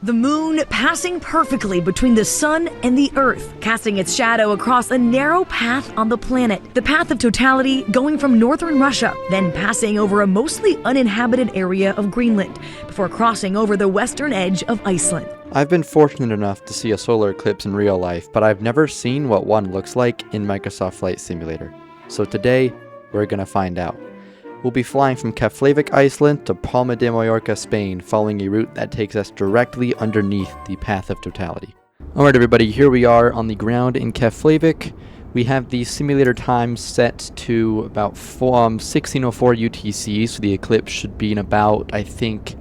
The moon passing perfectly between the sun and the earth, casting its shadow across a narrow path on the planet. The path of totality going from northern Russia, then passing over a mostly uninhabited area of Greenland, before crossing over the western edge of Iceland. I've been fortunate enough to see a solar eclipse in real life, but I've never seen what one looks like in Microsoft Flight Simulator. So today, we're gonna find out. We'll be flying from Keflavik, Iceland to Palma de Mallorca, Spain, following a route that takes us directly underneath the path of totality. Alright everybody, here we are on the ground in Keflavik. We have the simulator time set to about 1604 UTC, so the eclipse should be in about, I think,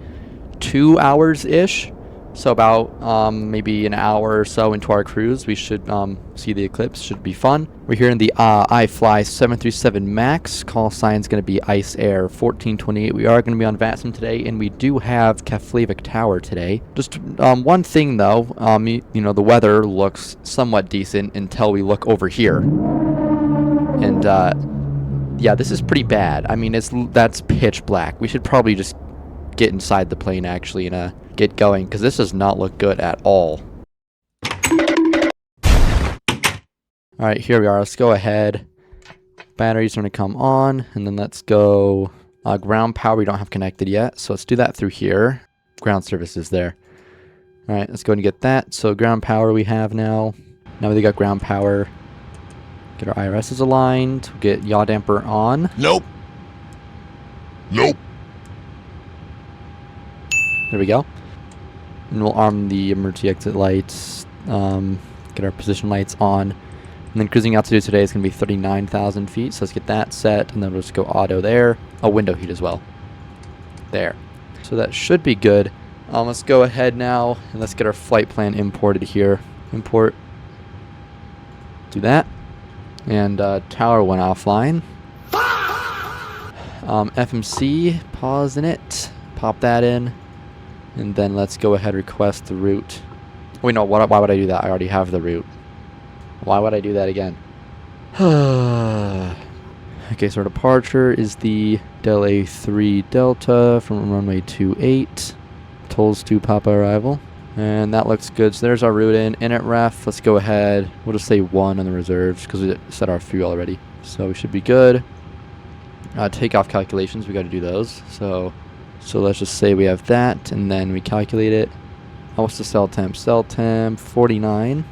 2 hours-ish. So about maybe an hour or so into our cruise, we should see the eclipse. Should be fun. We're here in the iFly 737 MAX. Call sign's going to be Ice Air 1428. We are going to be on VATSIM today, and we do have Keflavik Tower today. Just one thing though, you know, the weather looks somewhat decent until we look over here. And yeah, this is pretty bad. I mean, that's pitch black. We should probably just get inside the plane actually and get going, because this does not look good at all. Alright, here we are. Let's go ahead. Batteries are going to come on, and then let's go ground power. We don't have connected yet, so let's do that through here. Ground services there. Alright, let's go ahead and get that. So ground power we have now. Now we got ground power. Get our IRSs aligned. Get yaw damper on. Nope. There we go. And we'll arm the emergency exit lights, get our position lights on. And then cruising altitude today is going to be 39,000 feet, so let's get that set, and then we'll just go auto there. Oh, window heat as well. There. So that should be good. Let's go ahead now, and let's get our flight plan imported here. Import. Do that. And tower went offline. FMC, pause in it. Pop that in. And then let's go ahead and request the route. Wait, no, why would I do that? I already have the route. Why would I do that again? Okay, so our departure is the Del A3 Delta from runway 28. Tolls to Papa arrival. And that looks good. So there's our route in at ref. Let's go ahead. We'll just say 1 on the reserves because we set our fuel already. So we should be good. Takeoff calculations, we got to do those. So let's just say we have that, and then we calculate it. What's the cell temp? Cell temp 49.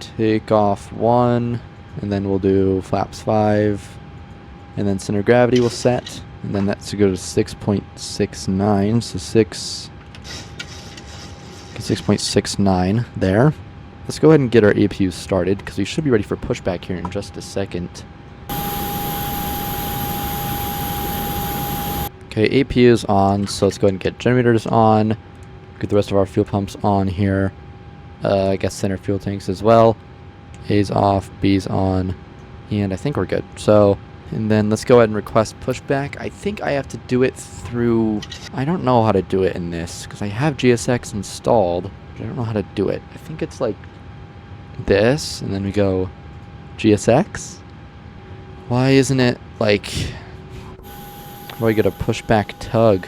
Takeoff 1, and then we'll do flaps 5, and then center of gravity will set, and then that's to go to 6.69. So 6.69 there. Let's go ahead and get our APU started because we should be ready for pushback here in just a second. Okay, APU is on, so let's go ahead and get generators on. Get the rest of our fuel pumps on here. I guess center fuel tanks as well. A's off, B's on, and I think we're good. So, and then let's go ahead and request pushback. I think I have to do it through, I don't know how to do it in this, because I have GSX installed, but I don't know how to do it. I think it's like this, and then we go GSX. Why isn't it like... Or I get a pushback tug.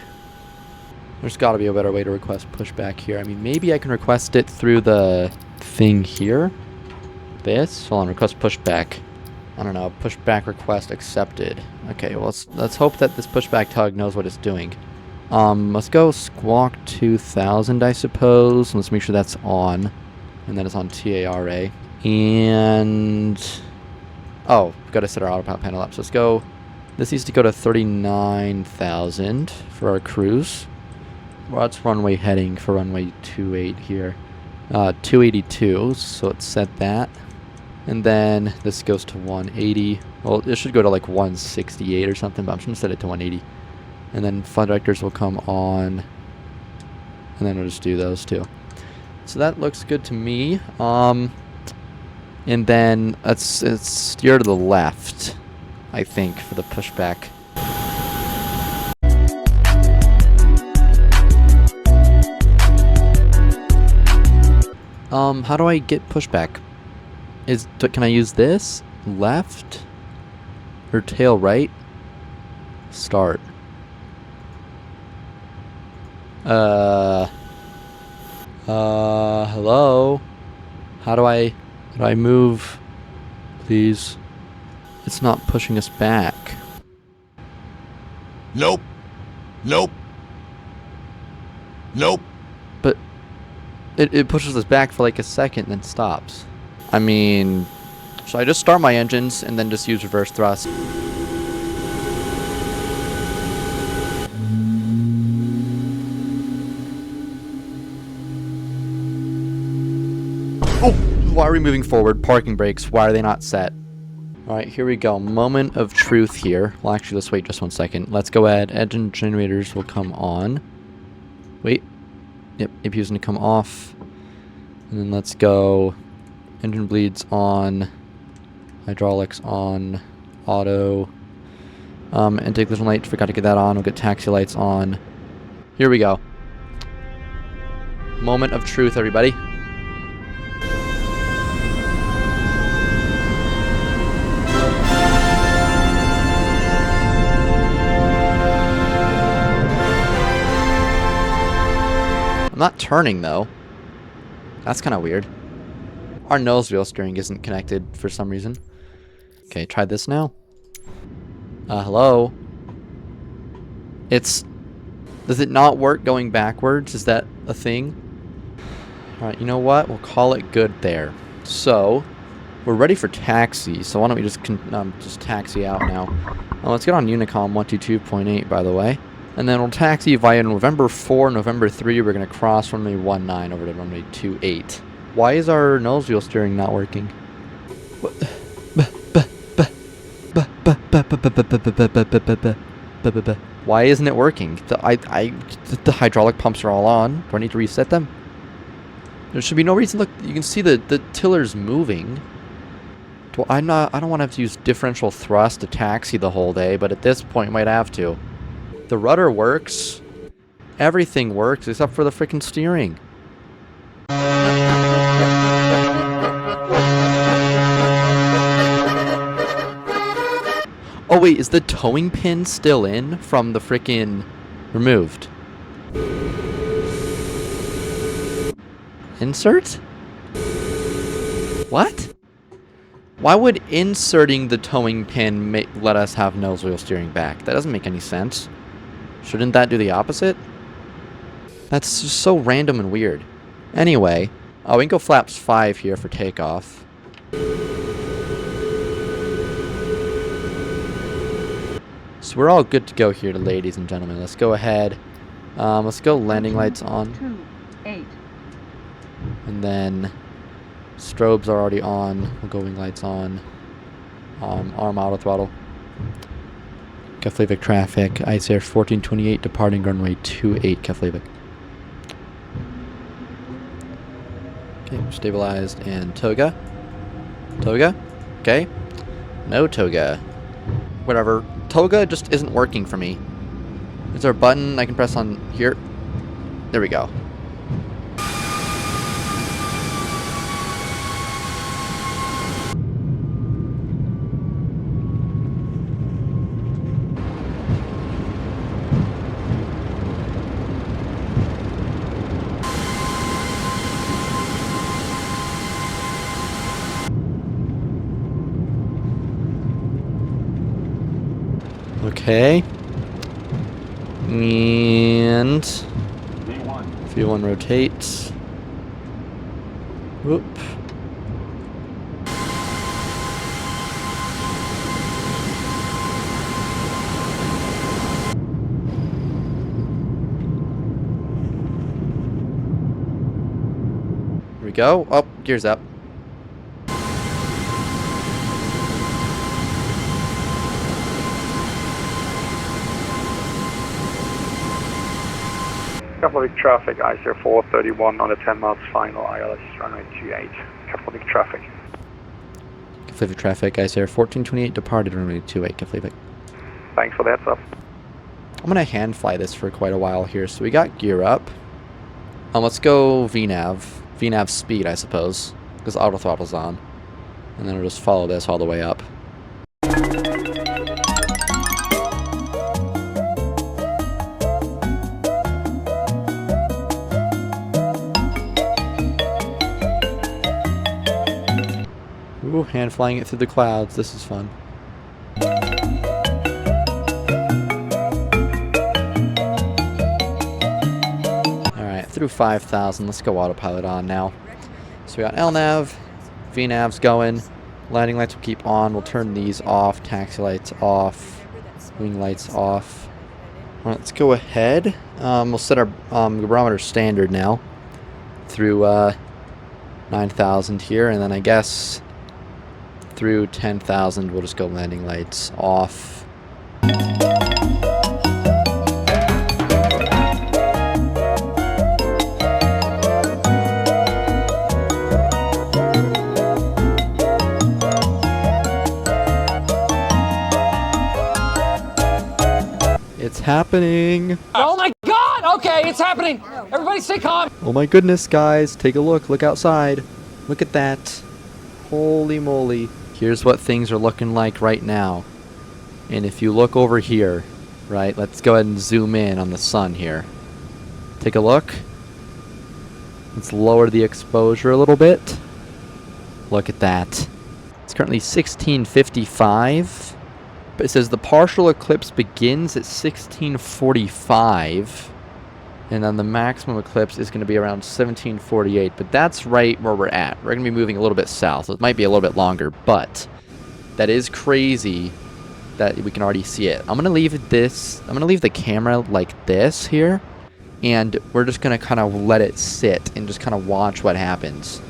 There's got to be a better way to request pushback here. I mean, maybe I can request it through the thing here. This. Hold on, request pushback. I don't know. Pushback request accepted. Okay, well let's hope that this pushback tug knows what it's doing. Let's go squawk 2000, I suppose. Let's make sure that's on, and then it's on TARA. And oh, got to set our autopilot panel up. So let's go. This needs to go to 39,000 for our cruise. Well, that's runway heading for runway 28 here. 282, so let's set that. And then this goes to 180. Well, it should go to like 168 or something, but I'm just going to set it to 180. And then flight directors will come on. And then we'll just do those two. So that looks good to me. And then let's steer to the left, I think, for the pushback. How do I get pushback? Can I use this? Left? Or tail right? Start. Hello? How do I move? Please. It's not pushing us back. Nope. Nope. Nope. But it pushes us back for like a second, then stops. I mean, should I just start my engines and then just use reverse thrust? Oh, why are we moving forward? Parking brakes, why are they not set? Alright, here we go. Moment of truth here. Well, actually, let's wait just 1 second. Let's go ahead. Engine generators will come on. Wait. Yep, APU's gonna come off. And then let's go. Engine bleeds on. Hydraulics on. Auto. Intake collision light. Forgot to get that on. We'll get taxi lights on. Here we go. Moment of truth, everybody. I'm not turning, though. That's kind of weird. Our nose wheel steering isn't connected for some reason. Okay, try this now. Hello? Does it not work going backwards? Is that a thing? Alright, you know what? We'll call it good there. So, we're ready for taxi, so why don't we just taxi out now. Let's get on Unicom 122.8, by the way. And then we'll taxi via November 4, November 3. We're going to cross runway 19 over to runway 28. Why is our nose wheel steering not working? Why isn't it working? The hydraulic pumps are all on. Do I need to reset them? There should be no reason. Look, you can see the tiller's moving. I don't want to have to use differential thrust to taxi the whole day, but at this point, might have to. The rudder works. Everything works except for the freaking steering. Oh wait, is the towing pin still in from the freaking removed? Insert? What? Why would inserting the towing pin let us have nose wheel steering back? That doesn't make any sense. Shouldn't that do the opposite? That's just so random and weird. Anyway, we can go flaps 5 here for takeoff. So we're all good to go here, ladies and gentlemen. Let's go ahead. Let's go landing lights on. 2-8. And then strobes are already on. We'll go wing lights on. Arm auto throttle. Keflavik traffic. Ice Air 1428 departing runway 28 Keflavik. Okay, stabilized and toga. Toga? Okay. No toga. Whatever. Toga just isn't working for me. Is there a button I can press on here? There we go. Okay. And V1 rotates. Whoop. Here we go. Oh, gears up. Keflavik traffic, Ice Air 431 on the 10 miles final, ILS runway 28. Keflavik traffic. Keflavik traffic, Ice Air 1428 departed runway 28 Keflavik. Thanks for the heads up. I'm going to hand fly this for quite a while here. So we got gear up. Let's go VNAV. VNAV speed, I suppose, because auto throttle's on. And then we'll just follow this all the way up. Ooh, hand flying it through the clouds. This is fun. Alright, through 5,000. Let's go autopilot on now. So we got LNAV, VNAV's going. Landing lights will keep on. We'll turn these off. Taxi lights off. Wing lights off. Alright, let's go ahead. We'll set our barometer standard now through 9,000 here, and then I guess through 10,000 we'll just go landing lights off. It's happening! Oh my god! Okay, it's happening! Everybody stay calm! Oh my goodness, guys. Take a look. Look outside. Look at that. Holy moly. Here's what things are looking like right now. And if you look over here, right, let's go ahead and zoom in on the sun here. Take a look. Let's lower the exposure a little bit. Look at that. It's currently 1655. But it says the partial eclipse begins at 1645. And then the maximum eclipse is going to be around 1748. But that's right where we're at. We're going to be moving a little bit south. So it might be a little bit longer. But that is crazy that we can already see it. I'm going to leave this. I'm going to leave the camera like this here. And we're just going to kind of let it sit and just kind of watch what happens.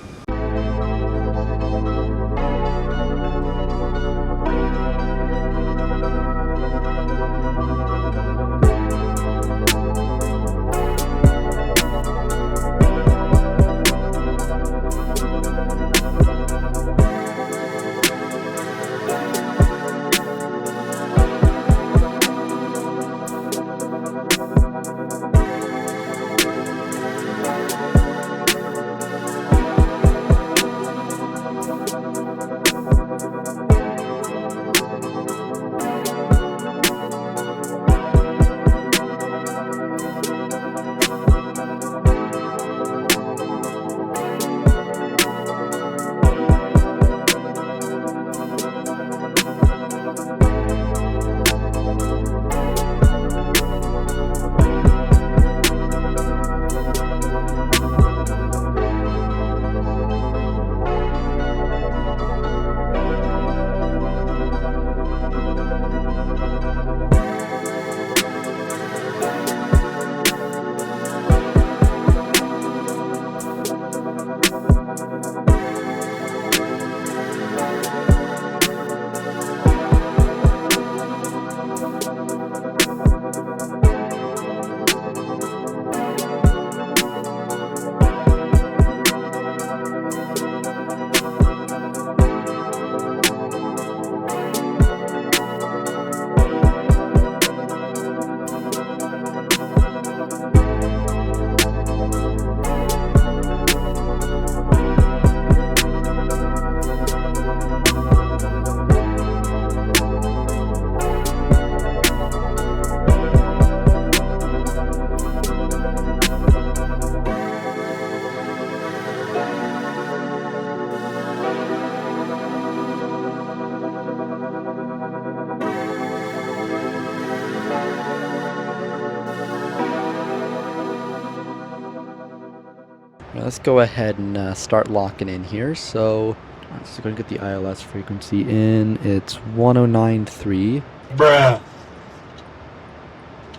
Let's go ahead and start locking in here. So let's go and get the ILS frequency in. It's 1093. Bruh.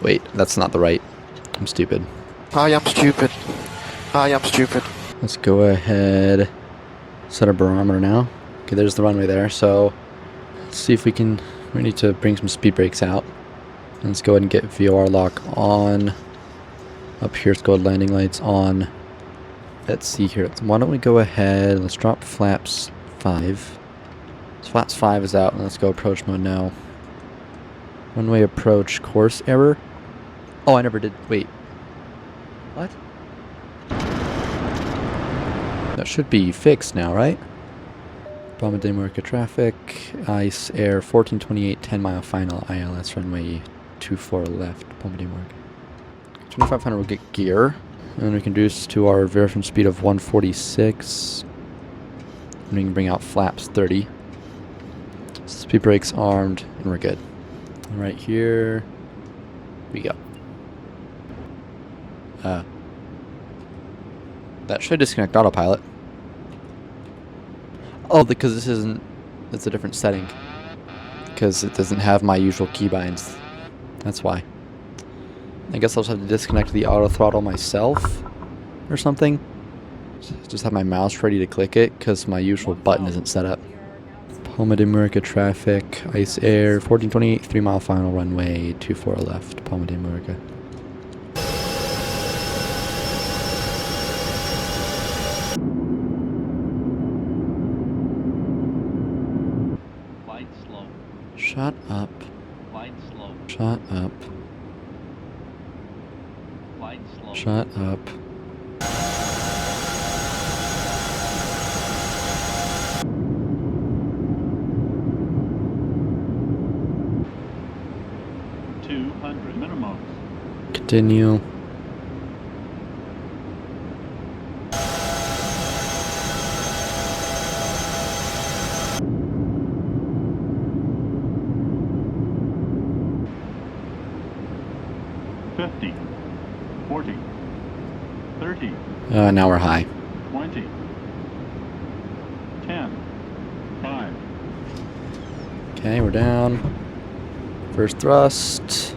Wait, that's not the right. I'm stupid. I am stupid. I am stupid. Let's go ahead, set our barometer now. Okay, there's the runway there. So let's see if we need to bring some speed brakes out. And let's go ahead and get VOR lock on. Up here, let's go landing lights on. Let's see here. Why don't we go ahead, let's drop flaps 5. So flaps 5 is out, and let's go approach mode now. Runway approach, course error. Oh, I never did, wait. What? That should be fixed now, right? Palma de Mallorca traffic, ice, air, 1428, 10 mile final, ILS runway 24 left, Palma de Mallorca. 2500 will get gear. And we can reduce to our variation speed of 146. And we can bring out flaps 30. Speed brakes armed, and we're good. And right here we go. That should disconnect autopilot. Oh, because this isn't, it's a different setting. Because it doesn't have my usual keybinds. That's why. I guess I'll just have to disconnect the auto throttle myself or something. Just have my mouse ready to click it because my usual button isn't set up. Palma de Mallorca traffic, ice air, 1428, 3 mile final runway, 24 left, Palma de Mallorca. Light slow. Shut up. Light slow. Shut up. Light slow. Shut up. Minimum. Continue. $50, $40, $30. Now we're high. $20, $10, $5. Okay, we're down. First thrust.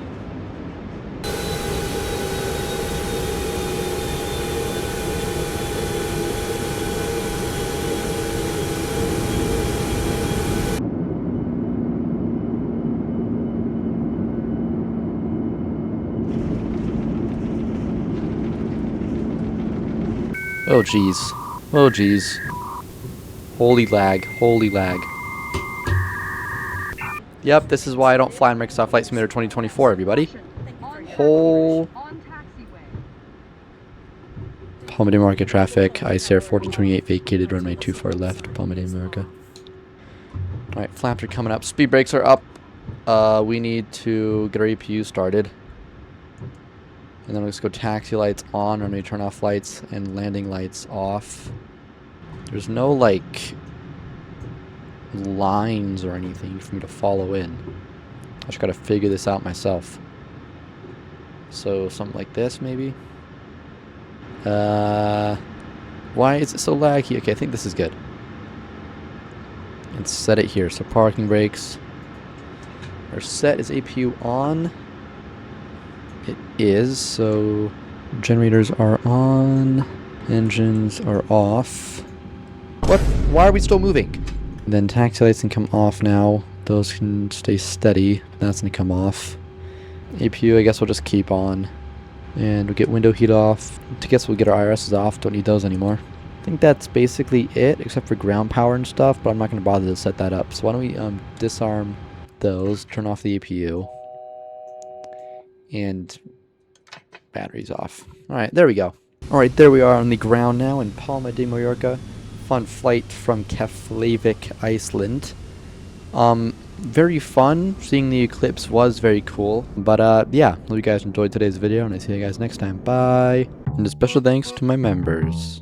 Oh geez. Oh geez. Holy lag. Holy lag. Yep, this is why I don't fly in Microsoft Flight Simulator 2024, everybody. Whole Palma de Mallorca traffic, ice air 1428 vacated, runway 24 left, Palma de Mallorca. Alright, flaps are coming up, speed brakes are up. We need to get our EPU started. And then let's go taxi lights on, runway turn off lights, and landing lights off. There's no, like, lines or anything for me to follow in. I just gotta figure this out myself. So, something like this, maybe? Why is it so laggy? Okay, I think this is good. Let's set it here. So, parking brakes are set. Is APU on? It is, so generators are on, engines are off. What? Why are we still moving? Then taxi lights can come off now. Those can stay steady. That's gonna come off. APU, I guess we'll just keep on. And we'll get window heat off. I guess we'll get our IRSs off. Don't need those anymore. I think that's basically it, except for ground power and stuff, but I'm not gonna bother to set that up. So why don't we disarm those, turn off the APU. And batteries off. Alright, there we go. Alright, there we are on the ground now in Palma de Mallorca. Fun flight from Keflavik, Iceland. Very fun. Seeing the Eclipse was very cool. But yeah, hope you guys enjoyed today's video, and I see you guys next time. Bye! And a special thanks to my members.